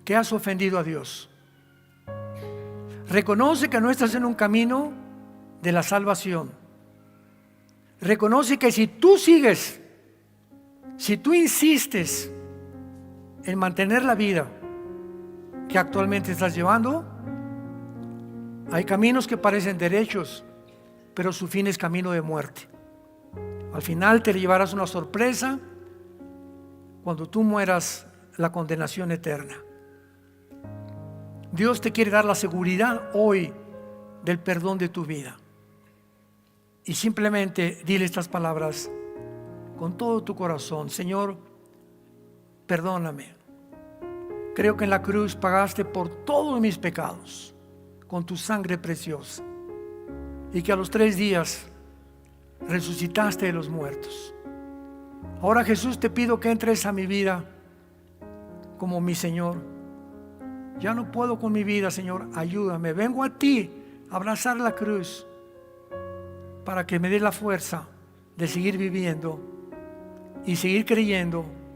que has ofendido a Dios. Reconoce que no estás en un camino de la salvación. Reconoce que si tú insistes en mantener la vida que actualmente estás llevando, hay caminos que parecen derechos, pero su fin es camino de muerte. Al final te llevarás una sorpresa cuando tú mueras, la condenación eterna. Dios te quiere dar la seguridad hoy del perdón de tu vida. Y simplemente dile estas palabras con todo tu corazón: Señor, perdóname. Creo que en la cruz pagaste por todos mis pecados con tu sangre preciosa, y que a los 3 días resucitaste de los muertos. Ahora, Jesús, te pido que entres a mi vida como mi Señor. Ya no puedo con mi vida, Señor, ayúdame. Vengo a ti a abrazar la cruz para que me dé la fuerza de seguir viviendo y seguir creyendo